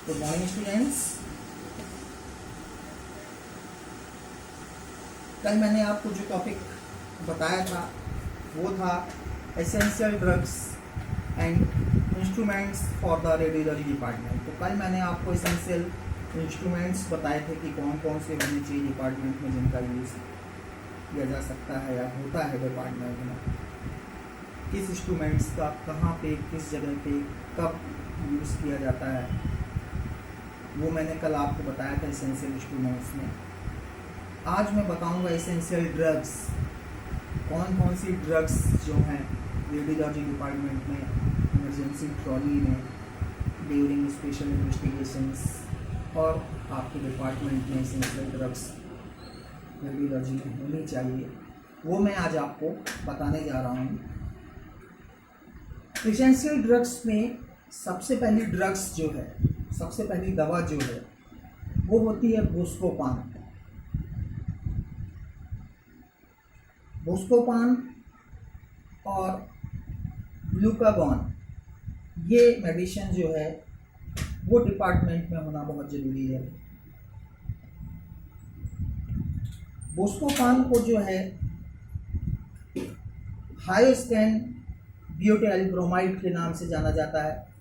Good morning students. कल मैंने आपको जो टॉपिक बताया था वो था essential drugs and instruments for the radiology department. तो कल मैंने आपको एसेंशियल इंस्ट्रूमेंट्स बताए थे कि कौन कौन से होने चाहिए डिपार्टमेंट में जिनका यूज़ किया जा सकता है या होता है डिपार्टमेंट में, किस इंस्ट्रूमेंट्स का कहाँ पे किस जगह पे कब यूज़ किया जाता है, वो मैंने कल आपको बताया था एसेंशियल इंस्ट्रूमेंट्स में। आज मैं बताऊंगा एसेंशियल ड्रग्स, कौन कौन सी ड्रग्स जो हैं रेडियोलॉजी डिपार्टमेंट में, इमरजेंसी ट्रॉली में, ड्यूरिंग स्पेशल इन्वेस्टिगेशंस और आपके डिपार्टमेंट में एसेंशियल ड्रग्स रेडियोलॉजी में होनी चाहिए, वो मैं आज आपको बताने जा रहा हूँ। एसेंशियल ड्रग्स में सबसे पहली ड्रग्स जो है, सबसे पहली दवा जो है वो होती है बुस्कोपान। बुस्कोपान और ग्लूकागॉन, ये मेडिसिन जो है वो डिपार्टमेंट में होना बहुत ज़रूरी है। बुस्कोपान को जो है हाइस्कैन ब्यूटाइल ब्रोमाइड के नाम से जाना जाता है,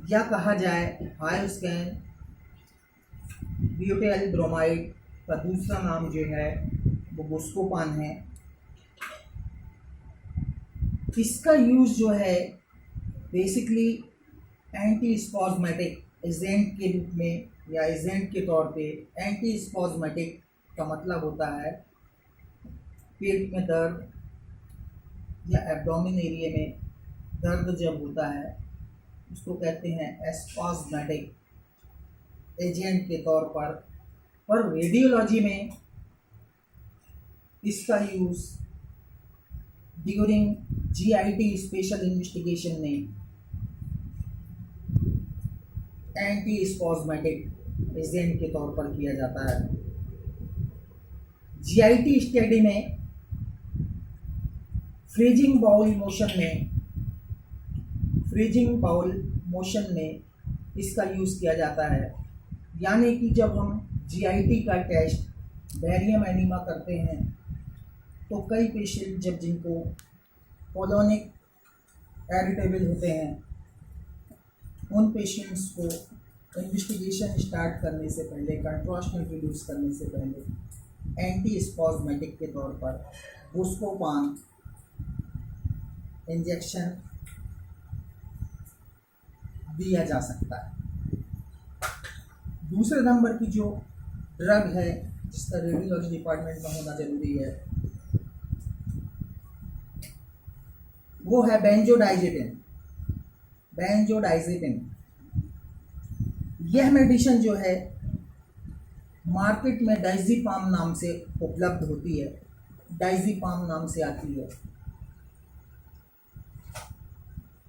या कहा जाए हाइस्कैन ब्यूटाइल ब्रोमाइड का दूसरा नाम जो है वो बुस्कोपान है। इसका यूज़ जो है बेसिकली एंटी स्पॉज्मेटिक एजेंट के रूप में या एजेंट के तौर पे। एंटी स्पॉज्मेटिक का मतलब होता है पेट में दर्द या एब्डोमेन एरिया में दर्द जब होता है उसको कहते हैं स्पॉज्मेटिक एजेंट के तौर पर रेडियोलॉजी में इसका use during GIT special investigation में एंटी स्पॉज्मेटिक एजेंट के तौर पर किया जाता है। जीआईटी स्टडी में फ्रीजिंग बाउल मोशन में इसका यूज़ किया जाता है। यानी कि जब हम जीआईटी का टेस्ट बैरियम एनीमा करते हैं तो कई पेशेंट जब जिनको कोलोनिक इरिटेबल होते हैं उन पेशेंट्स को इन्वेस्टिगेशन स्टार्ट करने से पहले, कंट्रास्ट इंट्रोड्यूस करने से पहले एंटी स्पॉज्मेटिक के तौर पर बुस्कोपान इंजेक्शन दिया जा सकता है। दूसरे नंबर की जो ड्रग है जिसका रेडियोलॉजी डिपार्टमेंट में होना जरूरी है वो है बेंजोडाइजेपिन। यह मेडिसिन जो है मार्केट में डाइज़ीपाम नाम से उपलब्ध होती है, डाइज़ीपाम नाम से आती है।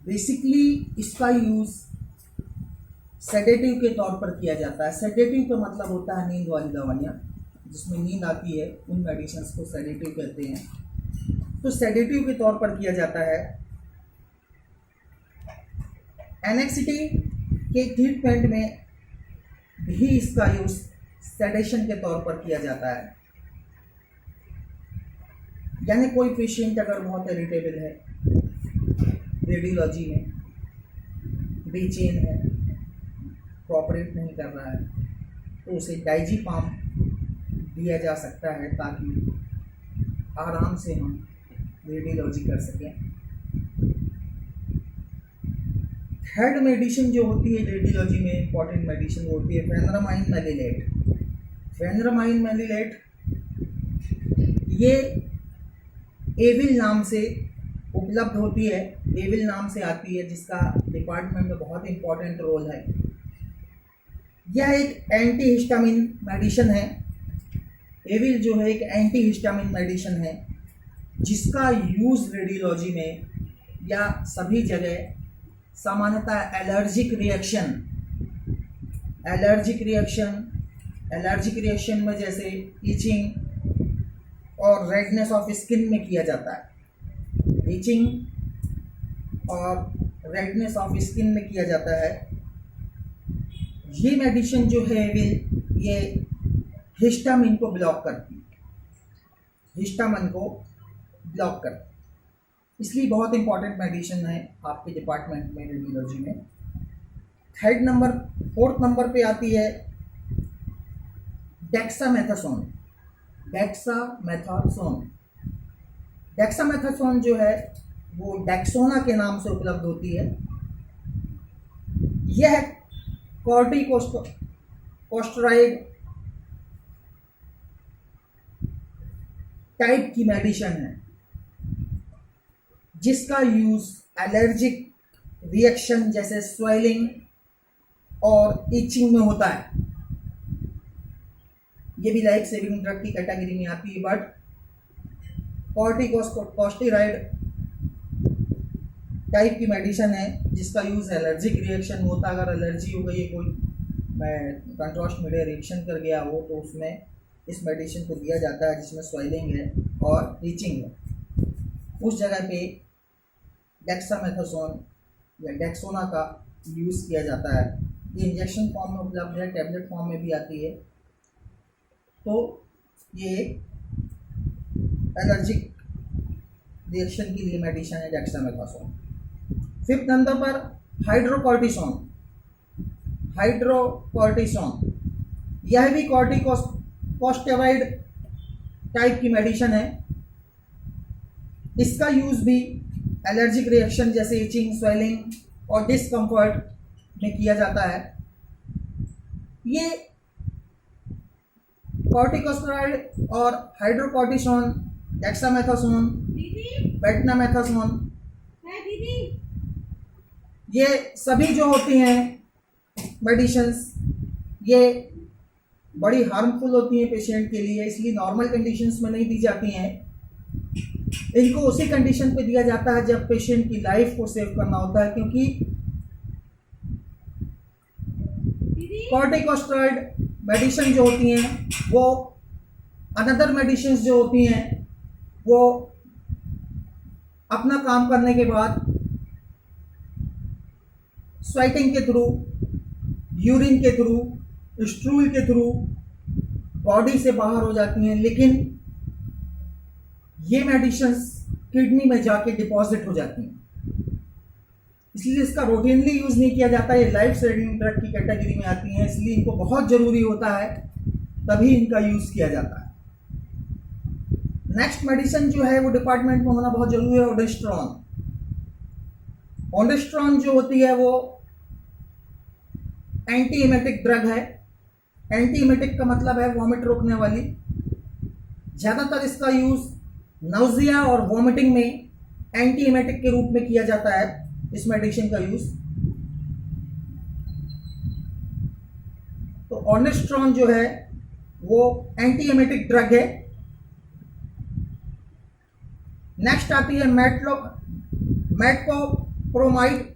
बेसिकली इसका यूज़ सेडेटिव के तौर पर किया जाता है। सेडेटिव का मतलब होता है नींद वाली दवाइयाँ, जिसमें नींद आती है उन मेडिसिन्स को सेडेटिव कहते हैं। तो सेडेटिव के तौर पर किया जाता है। एनेक्सिटी के ट्रीटमेंट में भी इसका यूज़ सेडेशन के तौर पर किया जाता है। यानी कोई पेशेंट अगर बहुत इरिटेबल है, रेडियोलॉजी में बेचैन है, कोऑपरेट नहीं कर रहा है, तो उसे डाइज़ीपाम दिया जा सकता है ताकि आराम से हम रेडियोलॉजी कर सकें। थर्ड मेडिसिन जो होती है रेडियोलॉजी में इंपॉर्टेंट मेडिसिन वो होती है फेनरामाइन मैलिलेट। ये एविल नाम से उपलब्ध होती है, एविल नाम से आती है, जिसका डिपार्टमेंट में बहुत इंपॉर्टेंट रोल है। यह एक एंटी हिस्टामिन मेडिसिन है। एविल जो है एक एंटी हिस्टामिन मेडिसिन है जिसका यूज़ रेडियोलॉजी में या सभी जगह सामान्यतः एलर्जिक रिएक्शन में जैसे इचिंग और रेडनेस ऑफ स्किन में किया जाता है। इचिंग और रेडनेस ऑफ स्किन में किया जाता है। ये मेडिसिन जो है ये हिस्टामिन को ब्लॉक करती है, हिस्टामिन को ब्लॉक करती है, इसलिए बहुत इंपॉर्टेंट मेडिसिन है आपके डिपार्टमेंट में, रेडियोलॉजी में। फोर्थ नंबर पे आती है डेक्सामेथासोन। डेक्सामेथासोन जो है वो डेक्सोना के नाम से उपलब्ध होती है। यह कॉर्टिकोस्टेरॉइड टाइप की मेडिसिन है जिसका यूज एलर्जिक रिएक्शन जैसे स्वेलिंग और इचिंग में होता है। ये भी लाइफ सेविंग ड्रग की कैटेगरी में आती है, बट कॉर्टिकोस्टेरॉइड टाइप की मेडिसिन है जिसका यूज एलर्जिक रिएक्शन में होता है। अगर एलर्जी हो गई है, कोई कंट्रास्ट मीडिया रिएक्शन कर गया हो, तो उसमें इस मेडिसिन को दिया जाता है जिसमें स्वेलिंग है और रीचिंग है। उस जगह पे डेक्सामेथासोन या डेक्सोना का यूज़ किया जाता है। ये इंजेक्शन फॉर्म में उपलब्ध है, टैबलेट फॉर्म में भी आती है। तो ये एलर्जिक रिएक्शन के लिए मेडिसिन है डेक्सामेथासोन। फिफ्थ नंबर पर हाइड्रोकॉर्टिसोन। यह भी कॉर्टिकोस्टेरॉइड टाइप की मेडिसिन है। इसका यूज भी एलर्जिक रिएक्शन जैसे इचिंग, स्वेलिंग और डिस्कम्फर्ट में किया जाता है। ये कॉर्टिकोस्टेरॉइड और हाइड्रोकॉर्टिसोन, डेक्सामेथासोन, बेटामेथासोन, ये सभी जो होती हैं मेडिसिन्स, ये बड़ी हार्मफुल होती हैं पेशेंट के लिए, इसलिए नॉर्मल कंडीशंस में नहीं दी जाती हैं। इनको उसी कंडीशन पे दिया जाता है जब पेशेंट की लाइफ को सेव करना होता है, क्योंकि कॉर्टिकोस्टेरॉइड मेडिसिन जो होती हैं वो अनदर मेडिसिन जो होती हैं वो अपना काम करने के बाद स्वेटिंग के थ्रू, यूरिन के थ्रू, स्टूल के थ्रू बॉडी से बाहर हो जाती हैं, लेकिन ये मेडिसिन्स किडनी में जाके डिपॉजिट हो जाती हैं, इसलिए इसका रूटीनली यूज़ नहीं किया जाता। ये लाइफ सेविंग ड्रग की कैटेगरी में आती हैं, इसलिए इनको बहुत ज़रूरी होता है, तभी इनका यूज़ किया जाता है। नेक्स्ट मेडिसिन जो है वो डिपार्टमेंट में होना बहुत जरूरी है, ओडेस्ट्रॉन। ओडेस्ट्रॉन जो होती है वो एंटी इमेटिक ड्रग है। एंटी इमेटिक का मतलब है वॉमिट रोकने वाली। ज़्यादातर इसका यूज़ नाउजिया और वॉमिटिंग में एंटी इमेटिक के रूप में किया जाता है, इस मेडिसिन का यूज़। तो ओडेस्ट्रॉन जो है वो एंटी इमेटिक ड्रग है। नेक्स्ट आती है मेटकोप्रोमाइड।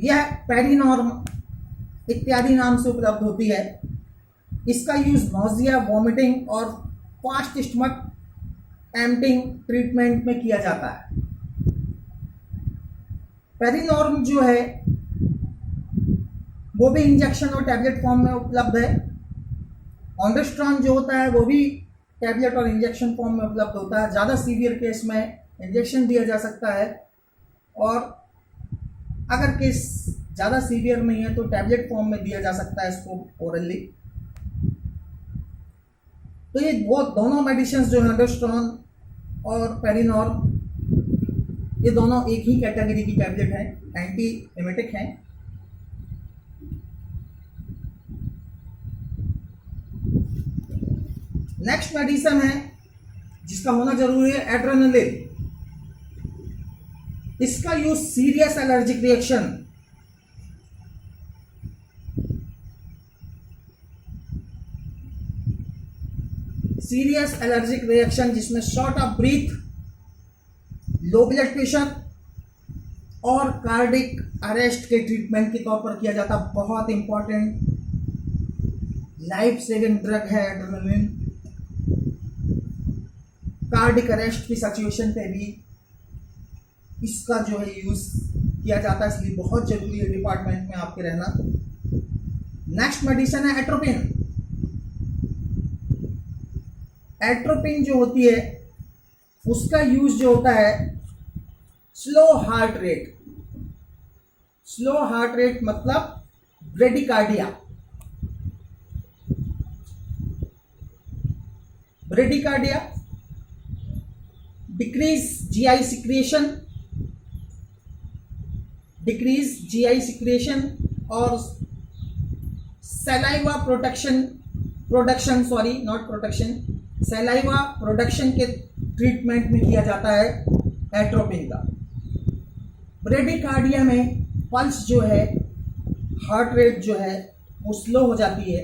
यह पेरिनॉर्म इत्यादि नाम से उपलब्ध होती है। इसका यूज नॉजिया, वॉमिटिंग और फास्ट स्टमक एम्प्टिंग ट्रीटमेंट में किया जाता है। पेरिनॉर्म जो है वो भी इंजेक्शन और टैबलेट फॉर्म में उपलब्ध है। ओडेस्ट्रॉन जो होता है वो भी टैबलेट और इंजेक्शन फॉर्म में उपलब्ध होता है। ज़्यादा सीवियर केस में इंजेक्शन दिया जा सकता है, और अगर केस ज़्यादा सीवियर नहीं है तो टैबलेट फॉर्म में दिया जा सकता है इसको ओरली। तो ये वो दोनों मेडिसिन जो है ओडेस्ट्रॉन और पेरिनॉर्म, ये दोनों एक ही कैटेगरी की टैबलेट हैं, एंटी एमेटिक हैं। नेक्स्ट मेडिसिन है जिसका होना जरूरी है, एड्रेनालिन। इसका यूज सीरियस एलर्जिक रिएक्शन, जिसमें short of breath, low blood pressure और कार्डिक अरेस्ट के ट्रीटमेंट के तौर पर किया जाता। बहुत इंपॉर्टेंट लाइफ सेविंग ड्रग है एड्रेनालिन। कार्डिक अरेस्ट की सिचुएशन पे भी इसका जो है यूज किया जाता है, इसलिए बहुत जरूरी है डिपार्टमेंट में आपके रहना। नेक्स्ट मेडिसिन है एट्रोपिन। एट्रोपिन जो होती है उसका यूज जो होता है slow heart rate. Slow heart rate मतलब bradycardia. Bradycardia, decrease GI secretion और सलाइवा सलाइवा प्रोडक्शन के ट्रीटमेंट में किया जाता है एट्रोपिन का। ब्रेडिकार्डिया में पल्स जो है, हार्ट रेट जो है वो स्लो हो जाती है,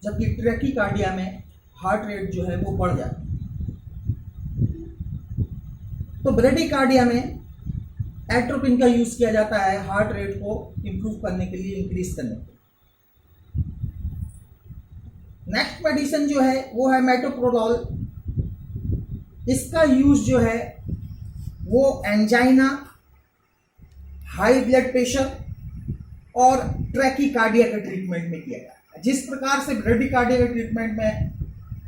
जबकि ट्रैकीकार्डिया में हार्ट रेट जो है वो बढ़ जाती है। तो ब्रेडिकार्डिया में एट्रोपिन का यूज किया जाता है हार्ट रेट को इंप्रूव करने के लिए, इंक्रीज करने के लिए। नेक्स्ट मेडिसिन जो है वो है मेटोप्रोलॉल। इसका यूज जो है वो एंजाइना, हाई ब्लड प्रेशर और ट्रैकीकार्डिया के ट्रीटमेंट में किया जाता है। जिस प्रकार से ब्रेडिकार्डिया के ट्रीटमेंट में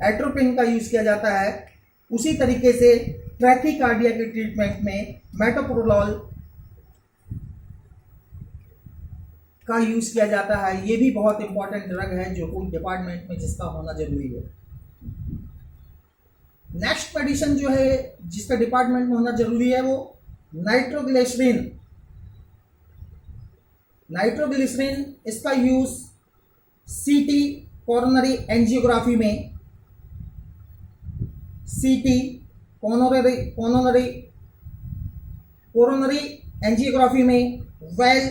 एट्रोपिन का यूज किया जाता है, उसी तरीके से ट्रैकीकार्डिया के ट्रीटमेंट में मेटोप्रोलॉल का यूज किया जाता है। ये भी बहुत इंपॉर्टेंट ड्रग है जो कोई डिपार्टमेंट में जिसका होना जरूरी है। नेक्स्ट मेडिसिन जो है जिसका डिपार्टमेंट में होना जरूरी है वो नाइट्रोग्लिसरीन। नाइट्रोग्लिसरीन, इसका यूज सीटी कोरोनरी एंजियोग्राफी में, सीटी कोरोनरी एंजियोग्राफी में, वेल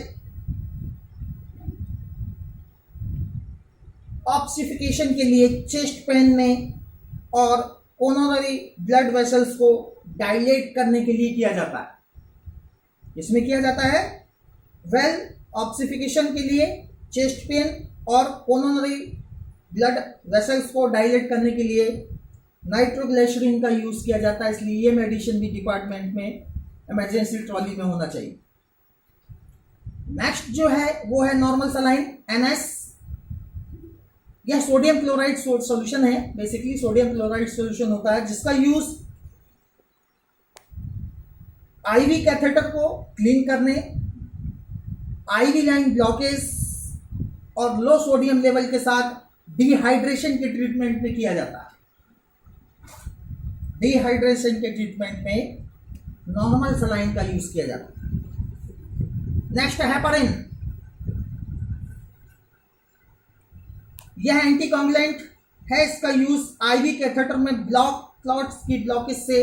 ऑक्सीफिकेशन के लिए चेस्ट पेन में और कोरोनरी ब्लड वेसल्स को डायलेट करने के लिए किया जाता है। इसमें किया जाता है वेल ऑक्सीफिकेशन के लिए, चेस्ट पेन और कोरोनरी ब्लड वेसल्स को डायलेट करने के लिए नाइट्रोग्लिसरीन का यूज किया जाता है। इसलिए ये मेडिसिन भी डिपार्टमेंट में इमरजेंसी ट्रॉली में होना चाहिए। नेक्स्ट जो है वो है नॉर्मल सलाइन NS। यह सोडियम क्लोराइड सॉल्यूशन है, बेसिकली सोडियम क्लोराइड सॉल्यूशन होता है जिसका यूज आईवी कैथेटर को क्लीन करने, आईवी लाइन ब्लॉकेज और लो सोडियम लेवल के साथ डिहाइड्रेशन के ट्रीटमेंट में किया जाता है। डिहाइड्रेशन के ट्रीटमेंट में नॉर्मल सलाइन का यूज किया जाता है। नेक्स्ट है हेपारिन। यह एंटीकोगुलेंट है। इसका यूज आईवी कैथेटर में क्लॉट्स की ब्लॉकेज से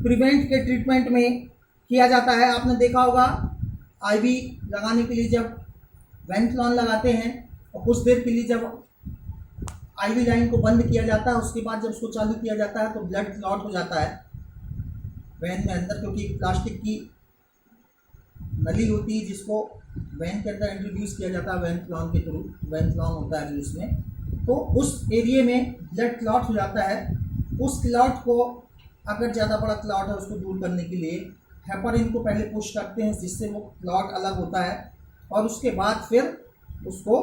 प्रिवेंट के ट्रीटमेंट में किया जाता है। आपने देखा होगा आईवी लगाने के लिए जब वेंथ्लॉन लगाते हैं और कुछ देर के लिए जब आईवी लाइन को बंद किया जाता है, उसके बाद जब उसको चालू किया जाता है तो ब्लड क्लॉट हो जाता है वेन में अंदर, क्योंकि प्लास्टिक की नली होती है जिसको वेन के अंदर इंट्रोड्यूस किया जाता है वेंथ्लॉन के थ्रू। वेंथ्लॉन होता है जिसमें, तो उस एरिया में ब्लड क्लॉट हो जाता है। उस क्लॉट को, अगर ज़्यादा बड़ा क्लॉट है, उसको दूर करने के लिए हेपारिन को पहले पुश करते हैं जिससे वो क्लॉट अलग होता है और उसके बाद फिर उसको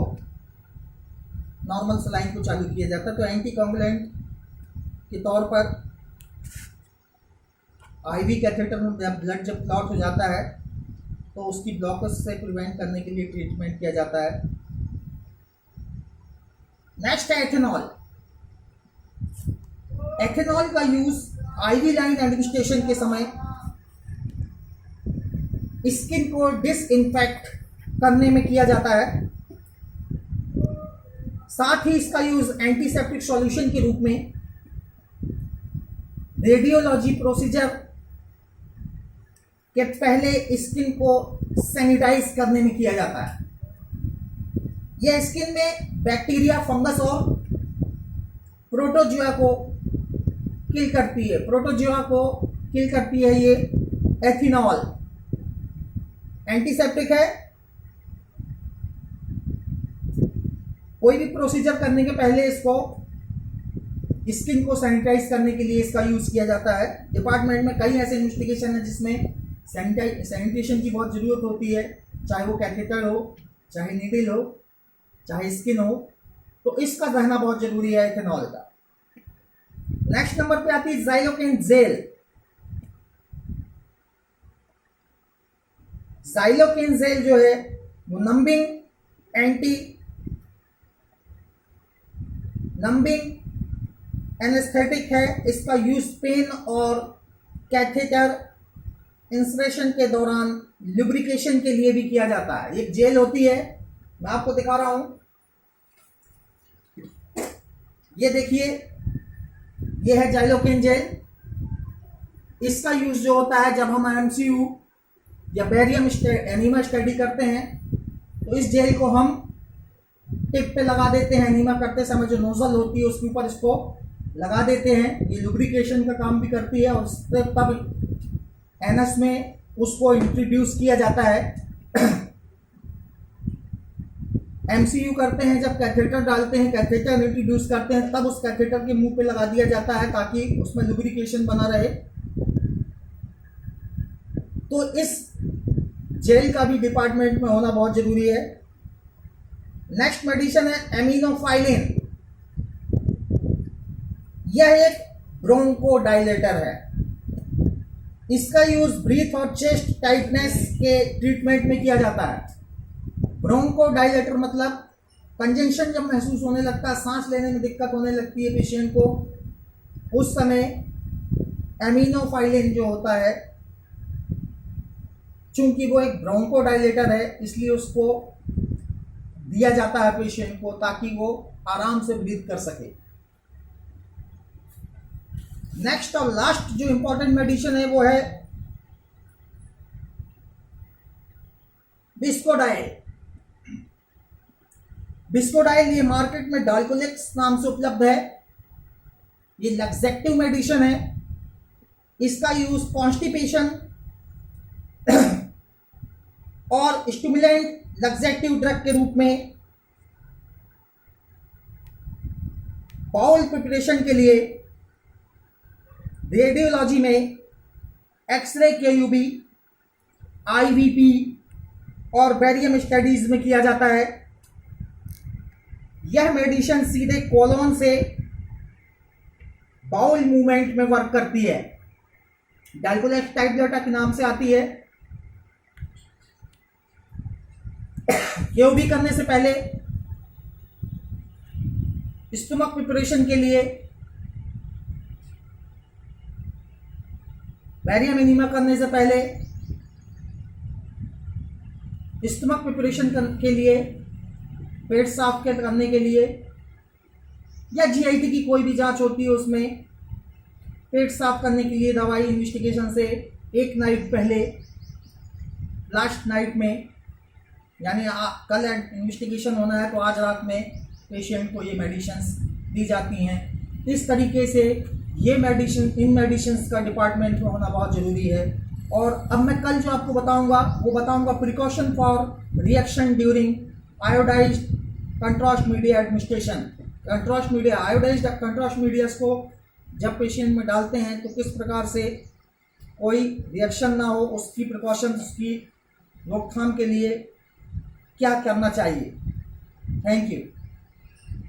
नॉर्मल सलाइन को चालू किया जाता है। तो एंटीकोगुलेंट के तौर पर आईवी कैथेटर में ब्लड जब क्लॉट हो जाता है तो उसकी ब्लॉकेज से प्रिवेंट करने के लिए ट्रीटमेंट किया जाता है। नेक्स्ट है एथेनॉल। एथेनॉल का यूज आईवी लाइन एडमिनिस्ट्रेशन के समय स्किन को डिसइंफेक्ट करने में किया जाता है। साथ ही इसका यूज एंटीसेप्टिक सॉल्यूशन के रूप में रेडियोलॉजी प्रोसीजर के पहले स्किन को सैनिटाइज करने में किया जाता है। यह स्किन में बैक्टीरिया, फंगस और प्रोटोजुआ को किल करती है। प्रोटोजुआ को किल करती है ये एथेनॉल। एंटीसेप्टिक है। कोई भी प्रोसीजर करने के पहले इसको स्किन को सैनिटाइज करने के लिए इसका यूज किया जाता है। डिपार्टमेंट में कई ऐसे इन्वेस्टिगेशन है जिसमें सैनिटेशन की बहुत ज़रूरत होती है, चाहे वो कैथेटर हो, चाहे नीडल हो, चाहे स्किन हो, तो इसका रहना बहुत ज़रूरी है इथेनॉल का। नेक्स्ट नंबर पे आती है ज़ाइलोकेन जेल। ज़ाइलोकेन जेल जो है वो नंबिंग एनेस्थेटिक है। इसका यूज पेन और कैथेटर इंसरेशन के दौरान लुब्रिकेशन के लिए भी किया जाता है। एक जेल होती है, मैं आपको दिखा रहा हूं, ये देखिए, ये है ज़ाइलोकेन जेल। इसका यूज जो होता है जब हम एमसीयू या बैरियम एनीमा स्टडी करते हैं, तो इस जेल को हम टिप पे लगा देते हैं। एनीमा करते समय जो नोजल होती है उसके ऊपर इसको लगा देते हैं, ये लुब्रिकेशन का काम भी करती है, और तब एनएस में उसको इंट्रोड्यूस किया जाता है। एमसीयू करते हैं, जब कैथेटर डालते हैं, कैथेटर इंट्रोड्यूस करते हैं, तब उस कैथेटर के मुंह पे लगा दिया जाता है ताकि उसमें लुब्रिकेशन बना रहे। तो इस जेल का भी डिपार्टमेंट में होना बहुत जरूरी है। नेक्स्ट मेडिसिन है एमिनोफाइलिन। यह एक ब्रोंकोडाइलेटर है। इसका यूज ब्रीथ और चेस्ट टाइटनेस के ट्रीटमेंट में किया जाता है। ब्रोंकोडाइलेटर मतलब कंजंक्शन जब महसूस होने लगता है, सांस लेने में दिक्कत होने लगती है पेशेंट को, उस समय एमिनोफाइलिन जो होता है, चूंकि वो एक ब्रोंकोडाइलेटर है, इसलिए उसको दिया जाता है पेशेंट को ताकि वो आराम से ब्रीथ कर सके। नेक्स्ट और लास्ट जो इंपॉर्टेंट मेडिसिन है वो है बिस्कोडाइल। बिस्कोडाइल ये मार्केट में डाल्कोलेक्स नाम से उपलब्ध है। ये लैक्सेटिव मेडिसिन है। इसका यूज कॉन्स्टिपेशन और स्टिमुलेंट लैक्सेटिव ड्रग के रूप में बाउल प्रिपरेशन के लिए रेडियोलॉजी में एक्सरे, केयूबी, आईवीपी और बैरियम स्टडीज में किया जाता है। यह मेडिसिन सीधे कोलोन से बाउल मूवमेंट में वर्क करती है। डाल्कोलेक्स टाइपलेटा के नाम से आती है। केयूबी करने से पहले, स्टमक प्रिपरेशन के लिए, बैरियम एनीमा करने से पहले, स्टमक प्रिपरेशन के लिए, पेट साफ करने के लिए, या जीआईटी की कोई भी जांच होती है उसमें पेट साफ करने के लिए दवाई इन्वेस्टिगेशन से एक नाइट पहले, लास्ट नाइट में, यानी कल इन्वेस्टिगेशन होना है तो आज रात में पेशेंट को ये मेडिसिन्स दी जाती हैं। इस तरीके से ये इन मेडिसिन्स का डिपार्टमेंट में होना बहुत ज़रूरी है। और अब मैं कल जो आपको बताऊंगा वो बताऊंगा precaution for reaction during iodised contrast media administration. Contrast media, iodised contrast medias को जब पेशेंट में डालते हैं तो किस प्रकार से कोई रिएक्शन ना हो, उसकी प्रिकॉशन, उसकी रोकथाम के लिए क्या करना चाहिए। Thank you.